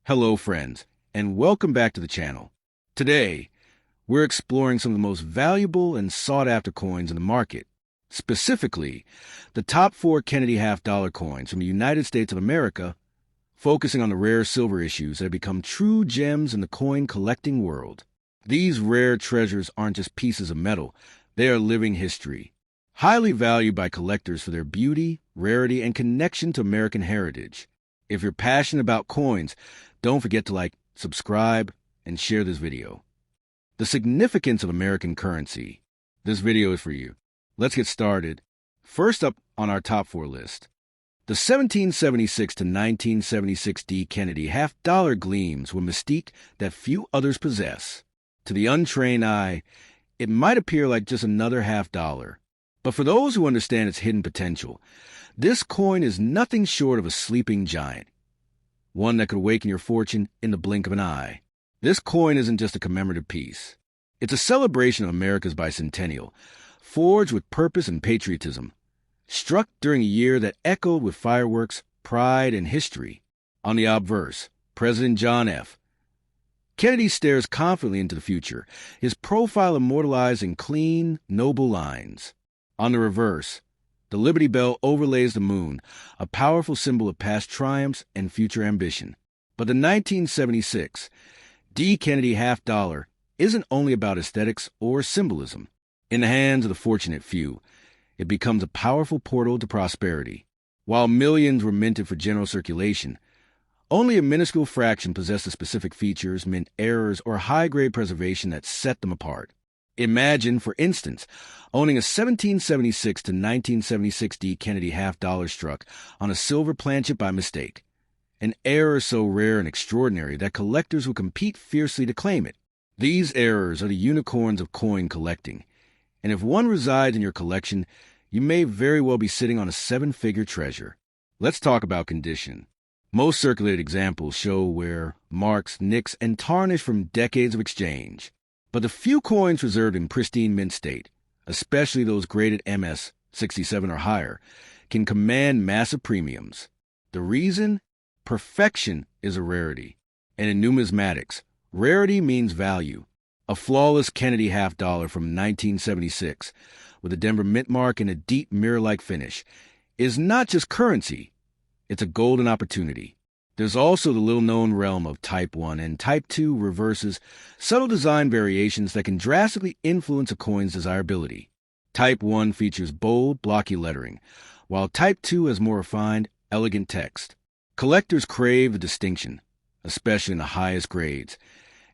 Hello, friends, and welcome back to the channel. Today, we're exploring some of the most valuable and sought-after coins in the market. Specifically, the top 4 Kennedy half-dollar coins from the United States of America, focusing on the rare silver issues that have become true gems in the coin collecting world. These rare treasures aren't just pieces of metal, they are living history, highly valued by collectors for their beauty, rarity, and connection to American heritage. If you're passionate about coins, don't forget to like, subscribe, and share this video. The significance of American currency. This video is for you. Let's get started. First up on our top 4 list, the 1776 to 1976 D. Kennedy half-dollar gleams with mystique that few others possess. To the untrained eye, it might appear like just another half-dollar. But for those who understand its hidden potential, this coin is nothing short of a sleeping giant, one that could awaken your fortune in the blink of an eye. This coin isn't just a commemorative piece. It's a celebration of America's bicentennial, forged with purpose and patriotism, struck during a year that echoed with fireworks, pride, and history. On the obverse, President John F. Kennedy stares confidently into the future, his profile immortalized in clean, noble lines. On the reverse, the Liberty Bell overlays the moon, a powerful symbol of past triumphs and future ambition. But the 1976 D. Kennedy half-dollar isn't only about aesthetics or symbolism. In the hands of the fortunate few, it becomes a powerful portal to prosperity. While millions were minted for general circulation, only a minuscule fraction possessed the specific features, mint errors, or high-grade preservation that set them apart. Imagine, for instance, owning a 1776 to 1976 D. Kennedy half-dollar struck on a silver planchet by mistake, an error so rare and extraordinary that collectors will compete fiercely to claim it. These errors are the unicorns of coin collecting, and if one resides in your collection, you may very well be sitting on a 7-figure treasure. Let's talk about condition. Most circulated examples show wear, marks, nicks, and tarnish from decades of exchange. But the few coins preserved in pristine mint state, especially those graded MS 67 or higher, can command massive premiums. The reason? Perfection is a rarity. And in numismatics, rarity means value. A flawless Kennedy half-dollar from 1976, with a Denver mint mark and a deep mirror-like finish, is not just currency, it's a golden opportunity. There's also the little-known realm of Type 1 and Type 2 reverses, subtle design variations that can drastically influence a coin's desirability. Type 1 features bold, blocky lettering, while Type 2 has more refined, elegant text. Collectors crave the distinction, especially in the highest grades,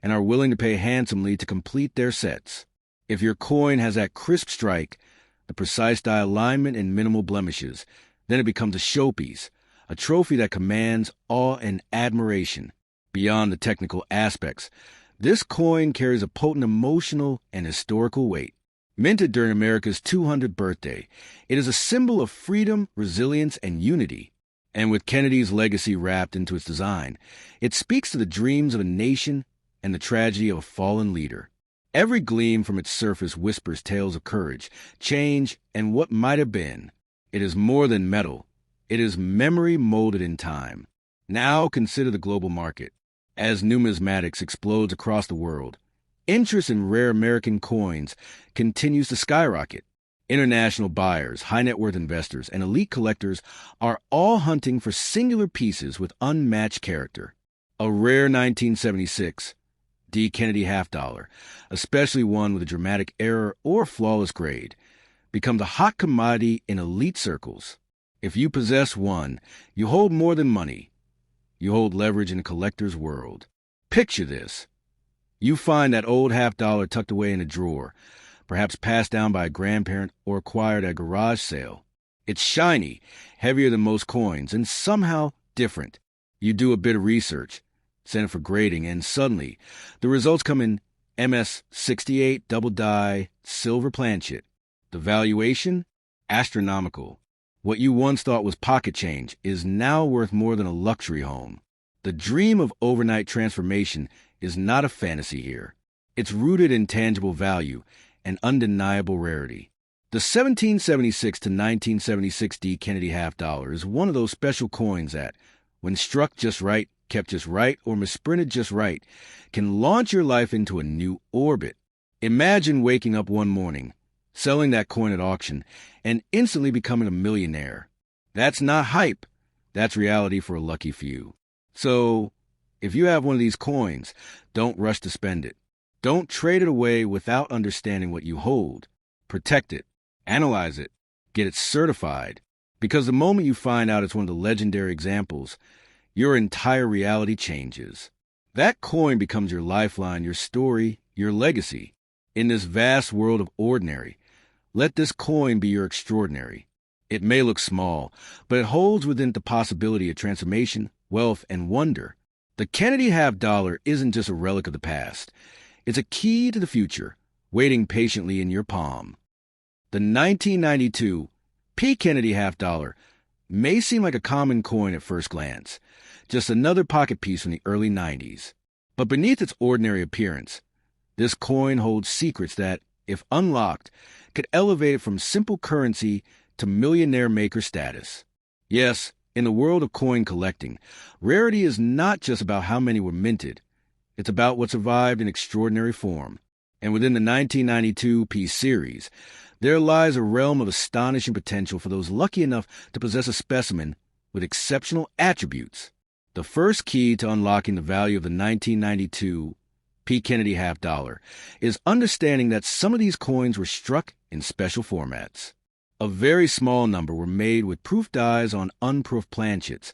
and are willing to pay handsomely to complete their sets. If your coin has that crisp strike, the precise die alignment and minimal blemishes, then it becomes a showpiece, a trophy that commands awe and admiration. Beyond the technical aspects, this coin carries a potent emotional and historical weight. Minted during America's 200th birthday, it is a symbol of freedom, resilience, and unity. And with Kennedy's legacy wrapped into its design, it speaks to the dreams of a nation and the tragedy of a fallen leader. Every gleam from its surface whispers tales of courage, change, and what might have been. It is more than metal. It is memory molded in time. Now consider the global market. As numismatics explodes across the world, interest in rare American coins continues to skyrocket. International buyers, high-net-worth investors, and elite collectors are all hunting for singular pieces with unmatched character. A rare 1976 D. Kennedy half-dollar, especially one with a dramatic error or flawless grade, becomes a hot commodity in elite circles. If you possess one, you hold more than money. You hold leverage in a collector's world. Picture this. You find that old half-dollar tucked away in a drawer, perhaps passed down by a grandparent or acquired at a garage sale. It's shiny, heavier than most coins, and somehow different. You do a bit of research, send it for grading, and suddenly the results come in MS 68 double die silver planchet. The valuation? Astronomical. What you once thought was pocket change is now worth more than a luxury home. The dream of overnight transformation is not a fantasy here. It's rooted in tangible value and undeniable rarity. The 1776 to 1976 D. Kennedy half-dollar is one of those special coins that, when struck just right, kept just right or misprinted just right, can launch your life into a new orbit. Imagine waking up one morning, selling that coin at auction, and instantly becoming a millionaire. That's not hype. That's reality for a lucky few. So, if you have one of these coins, don't rush to spend it. Don't trade it away without understanding what you hold. Protect it. Analyze it. Get it certified. Because the moment you find out it's one of the legendary examples, your entire reality changes. That coin becomes your lifeline, your story, your legacy. In this vast world of ordinary, let this coin be your extraordinary. It may look small, but it holds within it the possibility of transformation, wealth, and wonder. The Kennedy half dollar isn't just a relic of the past. It's a key to the future, waiting patiently in your palm. The 1992 P. Kennedy half dollar may seem like a common coin at first glance, just another pocket piece from the early 90s. But beneath its ordinary appearance, this coin holds secrets that, if unlocked, could elevate it from simple currency to millionaire maker status. Yes, in the world of coin collecting, rarity is not just about how many were minted. It's about what survived in extraordinary form. And within the 1992 P series, there lies a realm of astonishing potential for those lucky enough to possess a specimen with exceptional attributes. The first key to unlocking the value of the 1992 P. Kennedy half dollar is understanding that some of these coins were struck in special formats. A very small number were made with proof dies on unproofed planchets,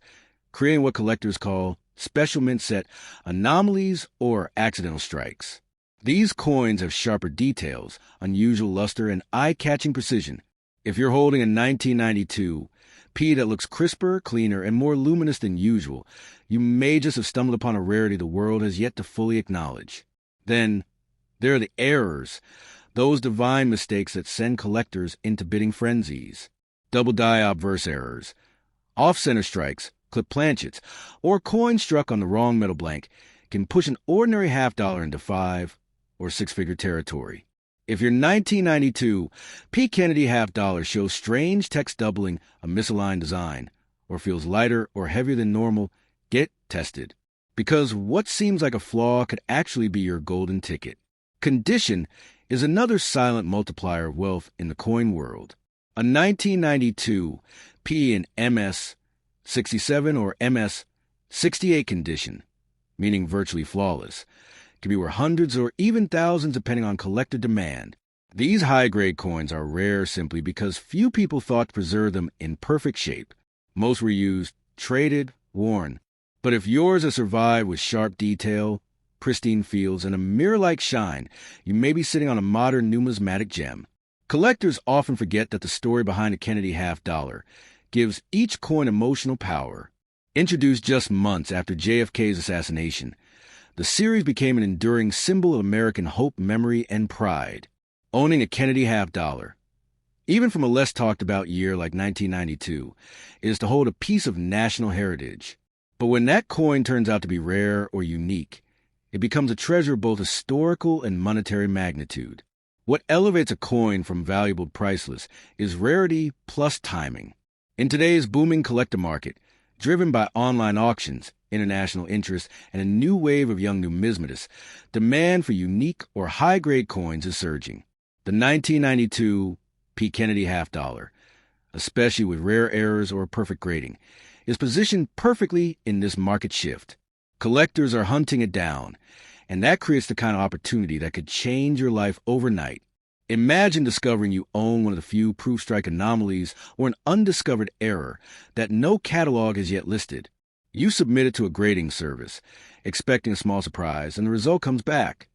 creating what collectors call special mint set anomalies or accidental strikes. These coins have sharper details, unusual luster, and eye-catching precision. If you're holding a 1992 P that looks crisper, cleaner, and more luminous than usual, you may just have stumbled upon a rarity the world has yet to fully acknowledge. Then, there are the errors, those divine mistakes that send collectors into bidding frenzies. Double die obverse errors, off-center strikes, clip planchets, or coins struck on the wrong metal blank can push an ordinary half dollar into 5 or 6-figure territory. If your 1992 P. Kennedy half dollar shows strange text doubling, a misaligned design, or feels lighter or heavier than normal, get tested. Because what seems like a flaw could actually be your golden ticket. Condition is another silent multiplier of wealth in the coin world. A 1992 P in MS 67 or MS 68 condition, meaning virtually flawless, can be worth hundreds or even thousands depending on collector demand. These high-grade coins are rare simply because few people thought to preserve them in perfect shape. Most were used, traded, worn. But if yours has survived with sharp detail, pristine fields, and a mirror-like shine, you may be sitting on a modern numismatic gem. Collectors often forget that the story behind a Kennedy half dollar gives each coin emotional power. Introduced just months after JFK's assassination, the series became an enduring symbol of American hope, memory, and pride. Owning a Kennedy half dollar, even from a less talked about year like 1992, is to hold a piece of national heritage. But when that coin turns out to be rare or unique, it becomes a treasure of both historical and monetary magnitude. What elevates a coin from valuable to priceless is rarity plus timing. In today's booming collector market, driven by online auctions, international interest, and a new wave of young numismatists, demand for unique or high-grade coins is surging. The 1992 P. Kennedy half dollar, especially with rare errors or perfect grading, is positioned perfectly in this market shift. Collectors are hunting it down, and that creates the kind of opportunity that could change your life overnight. Imagine discovering you own one of the few proof strike anomalies or an undiscovered error that no catalog has yet listed. You submit it to a grading service, expecting a small surprise, and the result comes back.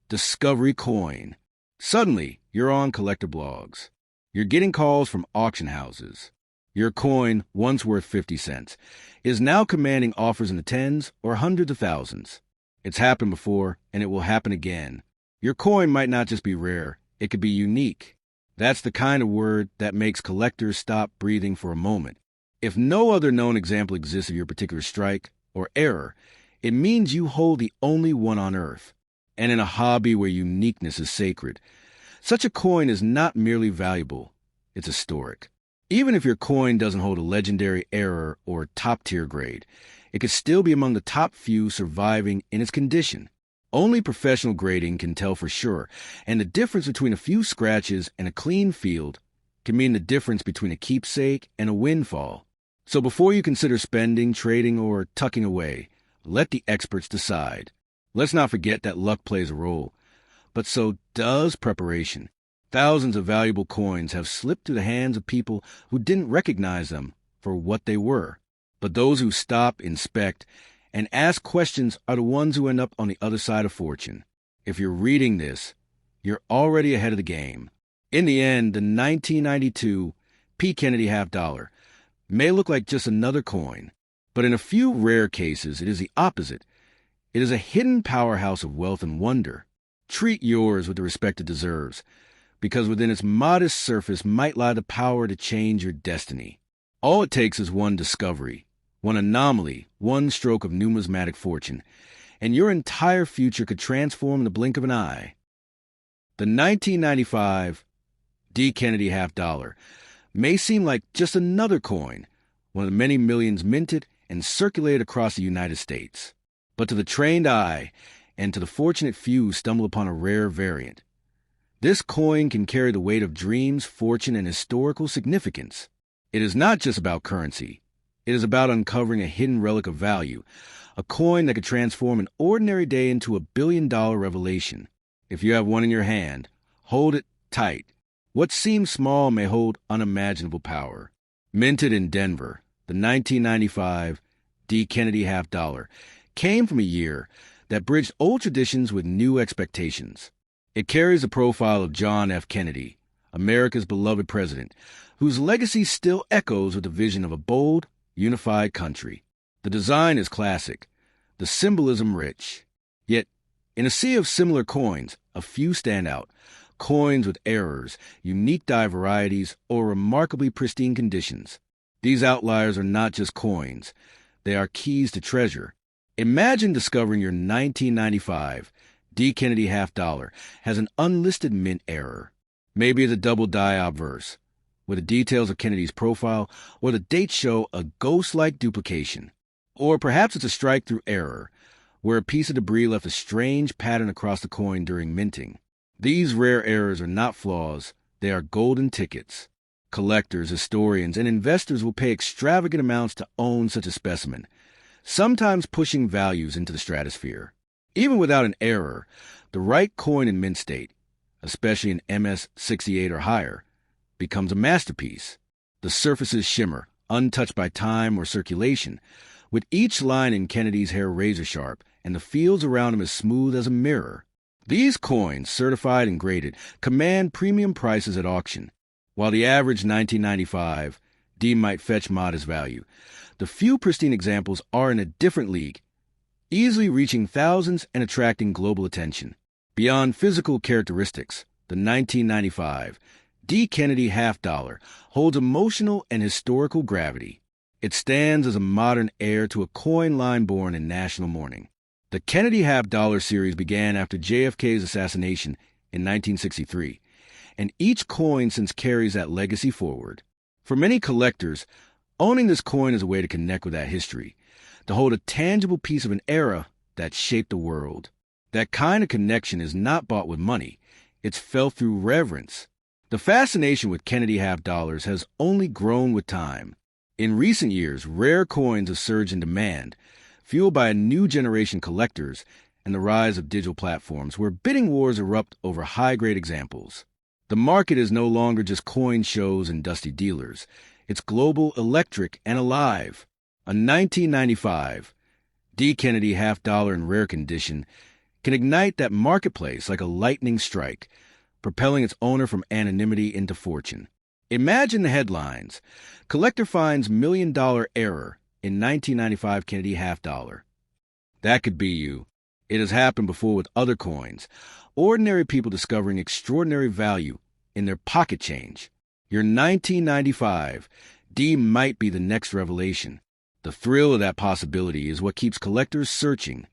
Discovery coin. Suddenly, you're on collector blogs. You're getting calls from auction houses. Your coin, once worth 50 cents, is now commanding offers in the tens or hundreds of thousands. It's happened before, and it will happen again. Your coin might not just be rare, it could be unique. That's the kind of word that makes collectors stop breathing for a moment. If no other known example exists of your particular strike or error, it means you hold the only one on Earth. And in a hobby where uniqueness is sacred, such a coin is not merely valuable, it's historic. Even if your coin doesn't hold a legendary error or top-tier grade, it could still be among the top few surviving in its condition. Only professional grading can tell for sure, and the difference between a few scratches and a clean field can mean the difference between a keepsake and a windfall. So before you consider spending, trading, or tucking away, let the experts decide. Let's not forget that luck plays a role, but so does preparation. Thousands of valuable coins have slipped through the hands of people who didn't recognize them for what they were. But those who stop, inspect, and ask questions are the ones who end up on the other side of fortune. If you're reading this, you're already ahead of the game. In the end, the 1992 P. Kennedy half dollar may look like just another coin, but in a few rare cases, it is the opposite. It is a hidden powerhouse of wealth and wonder. Treat yours with the respect it deserves, because within its modest surface might lie the power to change your destiny. All it takes is one discovery, one anomaly, one stroke of numismatic fortune, and your entire future could transform in the blink of an eye. The 1995 D. Kennedy half dollar may seem like just another coin, one of the many millions minted and circulated across the United States. But to the trained eye and to the fortunate few who stumble upon a rare variant, this coin can carry the weight of dreams, fortune, and historical significance. It is not just about currency. It is about uncovering a hidden relic of value, a coin that could transform an ordinary day into a billion-dollar revelation. If you have one in your hand, hold it tight. What seems small may hold unimaginable power. Minted in Denver, the 1995 D. Kennedy half dollar came from a year that bridged old traditions with new expectations. It carries the profile of John F. Kennedy, America's beloved president, whose legacy still echoes with the vision of a bold, unified country. The design is classic, the symbolism rich. Yet, in a sea of similar coins, a few stand out. Coins with errors, unique die varieties, or remarkably pristine conditions. These outliers are not just coins. They are keys to treasure. Imagine discovering your 1995 D. Kennedy half dollar has an unlisted mint error. Maybe it's a double die obverse, where the details of Kennedy's profile or the dates show a ghost-like duplication. Or perhaps it's a strike-through error, where a piece of debris left a strange pattern across the coin during minting. These rare errors are not flaws, they are golden tickets. Collectors, historians, and investors will pay extravagant amounts to own such a specimen, sometimes pushing values into the stratosphere. Even without an error, the right coin in mint state, especially an MS-68 or higher, becomes a masterpiece. The surfaces shimmer, untouched by time or circulation, with each line in Kennedy's hair razor sharp and the fields around him as smooth as a mirror. These coins, certified and graded, command premium prices at auction. While the average 1995 D might fetch modest value, the few pristine examples are in a different league, easily reaching thousands and attracting global attention. Beyond physical characteristics, the 1995 D. Kennedy half dollar holds emotional and historical gravity. It stands as a modern heir to a coin line born in national mourning. The Kennedy half dollar series began after JFK's assassination in 1963, and each coin since carries that legacy forward. For many collectors, owning this coin is a way to connect with that history, to hold a tangible piece of an era that shaped the world. That kind of connection is not bought with money. It's felt through reverence. The fascination with Kennedy half dollars has only grown with time. In recent years, rare coins have surged in demand, fueled by a new generation collectors and the rise of digital platforms where bidding wars erupt over high-grade examples. The market is no longer just coin shows and dusty dealers. It's global, electric, and alive. A 1995 D. Kennedy half dollar in rare condition can ignite that marketplace like a lightning strike, propelling its owner from anonymity into fortune. Imagine the headlines. Collector finds $1 million error in 1995 Kennedy half dollar. That could be you. It has happened before with other coins. Ordinary people discovering extraordinary value in their pocket change. Your 1995 D might be the next revelation. The thrill of that possibility is what keeps collectors searching,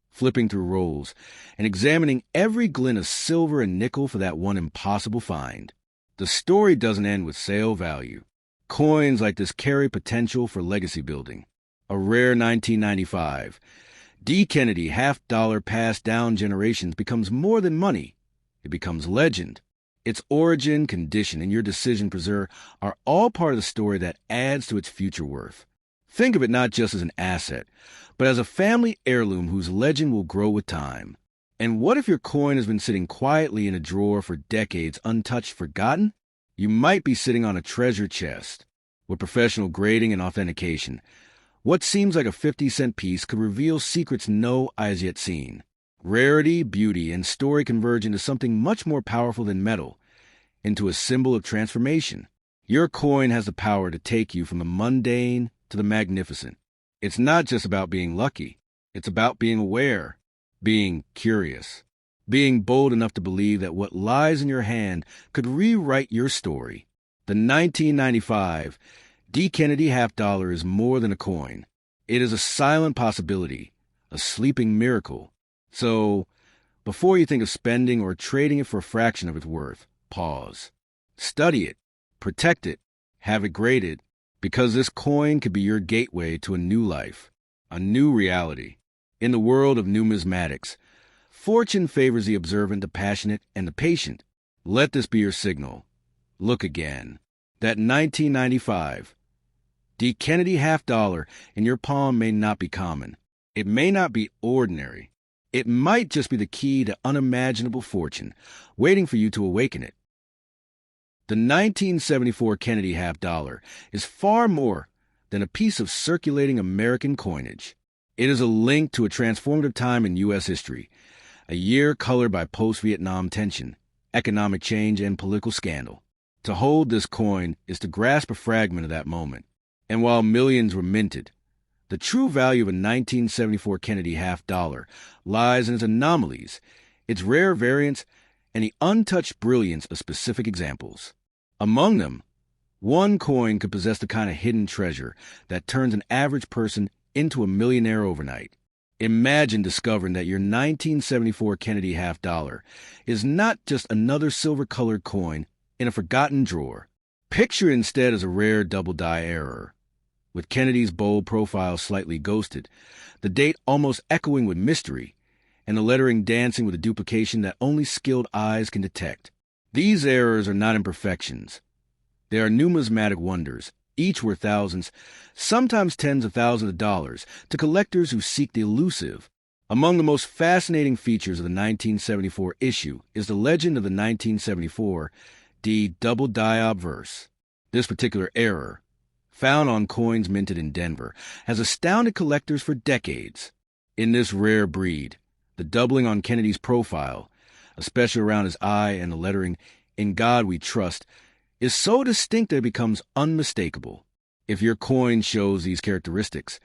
flipping through rolls, and examining every glint of silver and nickel for that one impossible find. The story doesn't end with sale value. Coins like this carry potential for legacy building. A rare 1995. D. Kennedy half-dollar passed down generations becomes more than money. It becomes legend. Its origin, condition, and your decision preserve are all part of the story that adds to its future worth. Think of it not just as an asset, but as a family heirloom whose legend will grow with time. And what if your coin has been sitting quietly in a drawer for decades, untouched, forgotten? You might be sitting on a treasure chest. With professional grading and authentication, what seems like a 50-cent piece could reveal secrets no eye has yet seen. Rarity, beauty, and story converge into something much more powerful than metal, into a symbol of transformation. Your coin has the power to take you from the mundane to the magnificent. It's not just about being lucky. It's about being aware, being curious, being bold enough to believe that what lies in your hand could rewrite your story. The 1995 D. Kennedy half-dollar is more than a coin. It is a silent possibility, a sleeping miracle. So, before you think of spending or trading it for a fraction of its worth, pause. Study it, protect it, have it graded, because this coin could be your gateway to a new life, a new reality. In the world of numismatics, fortune favors the observant, the passionate, and the patient. Let this be your signal. Look again. That 1995 D. Kennedy half-dollar in your palm may not be common. It may not be ordinary. It might just be the key to unimaginable fortune, waiting for you to awaken it. The 1974 Kennedy half-dollar is far more than a piece of circulating American coinage. It is a link to a transformative time in U.S. history, a year colored by post-Vietnam tension, economic change, and political scandal. To hold this coin is to grasp a fragment of that moment. And while millions were minted, the true value of a 1974 Kennedy half-dollar lies in its anomalies, its rare variants, and the untouched brilliance of specific examples. Among them, one coin could possess the kind of hidden treasure that turns an average person into a millionaire overnight. Imagine discovering that your 1974 Kennedy half-dollar is not just another silver-colored coin in a forgotten drawer. Picture it instead as a rare double-die error, with Kennedy's bold profile slightly ghosted, the date almost echoing with mystery, and the lettering dancing with a duplication that only skilled eyes can detect. These errors are not imperfections. They are numismatic wonders, each worth thousands, sometimes tens of thousands of dollars, to collectors who seek the elusive. Among the most fascinating features of the 1974 issue is the legend of the 1974 D double die obverse. This particular error, found on coins minted in Denver, has astounded collectors for decades. In this rare breed, the doubling on Kennedy's profile, especially around his eye and the lettering, "In God We Trust," is so distinct that it becomes unmistakable. If your coin shows these characteristics,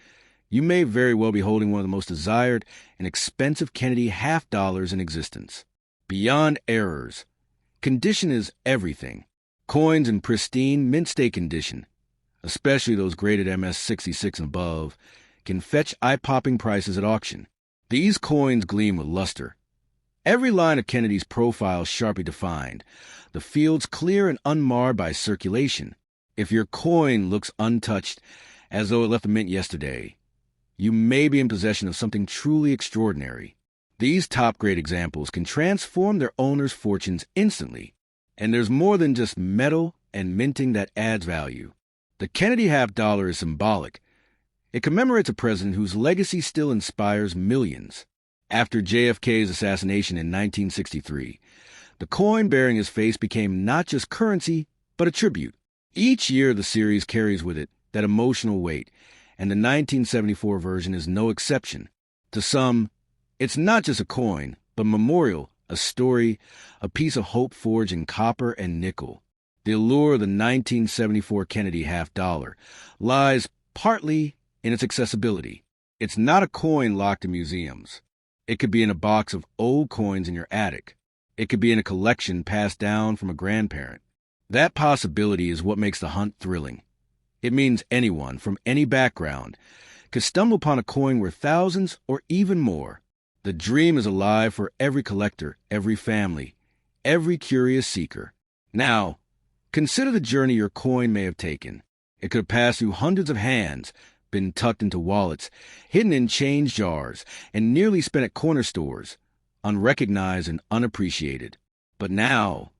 you may very well be holding one of the most desired and expensive Kennedy half-dollars in existence. Beyond errors, condition is everything. Coins in pristine, mint-state condition, especially those graded MS 66 and above, can fetch eye-popping prices at auction. These coins gleam with luster. Every line of Kennedy's profile sharply defined, the fields clear and unmarred by circulation. If your coin looks untouched, as though it left the mint yesterday, you may be in possession of something truly extraordinary. These top-grade examples can transform their owners' fortunes instantly, and there's more than just metal and minting that adds value. The Kennedy half-dollar is symbolic. It commemorates a president whose legacy still inspires millions. After JFK's assassination in 1963, the coin bearing his face became not just currency, but a tribute. Each year the series carries with it that emotional weight, and the 1974 version is no exception. To some, it's not just a coin, but a memorial, a story, a piece of hope forged in copper and nickel. The allure of the 1974 Kennedy half-dollar lies partly in its accessibility. It's not a coin locked in museums. It could be in a box of old coins in your attic. It could be in a collection passed down from a grandparent. That possibility is what makes the hunt thrilling. It means anyone, from any background, could stumble upon a coin worth thousands or even more. The dream is alive for every collector, every family, every curious seeker. Now, consider the journey your coin may have taken. It could have passed through hundreds of hands, been tucked into wallets, hidden in change jars, and nearly spent at corner stores, unrecognized and unappreciated. But now,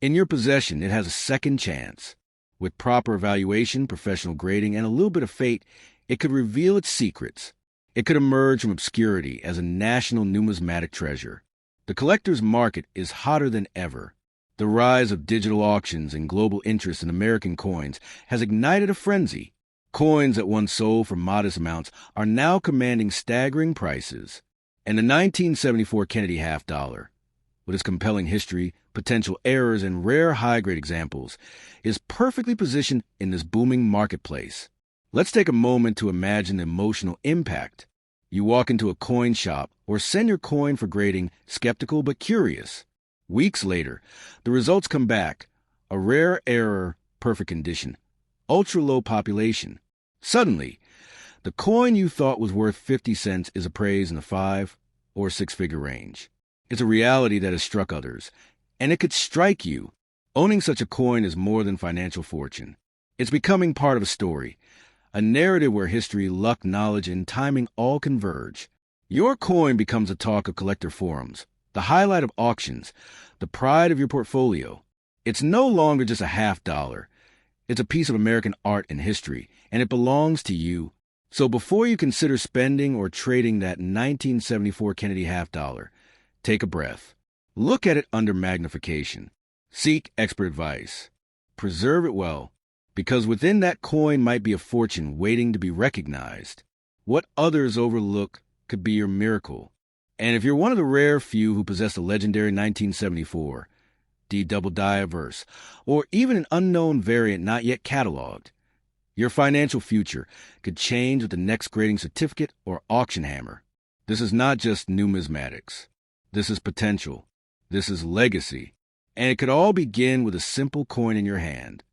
in your possession, it has a second chance. With proper evaluation, professional grading, and a little bit of fate, it could reveal its secrets. It could emerge from obscurity as a national numismatic treasure. The collector's market is hotter than ever. The rise of digital auctions and global interest in American coins has ignited a frenzy. Coins that once sold for modest amounts are now commanding staggering prices. And the 1974 Kennedy half dollar, with its compelling history, potential errors, and rare high-grade examples, is perfectly positioned in this booming marketplace. Let's take a moment to imagine the emotional impact. You walk into a coin shop or send your coin for grading, skeptical but curious. Weeks later, the results come back. A rare error, perfect condition, ultra-low population. Suddenly, the coin you thought was worth 50 cents is appraised in the 5 or 6-figure range. It's a reality that has struck others, and it could strike you. Owning such a coin is more than financial fortune. It's becoming part of a story, a narrative where history, luck, knowledge, and timing all converge. Your coin becomes the talk of collector forums, the highlight of auctions, the pride of your portfolio. It's no longer just a half dollar. It's a piece of American art and history, and it belongs to you. So before you consider spending or trading that 1974 Kennedy half dollar, take a breath. Look at it under magnification. Seek expert advice. Preserve it well, because within that coin might be a fortune waiting to be recognized. What others overlook could be your miracle. And if you're one of the rare few who possess the legendary 1974 D double die verse, or even an unknown variant not yet cataloged, your financial future could change with the next grading certificate or auction hammer. This is not just numismatics. This is potential. This is legacy. And it could all begin with a simple coin in your hand.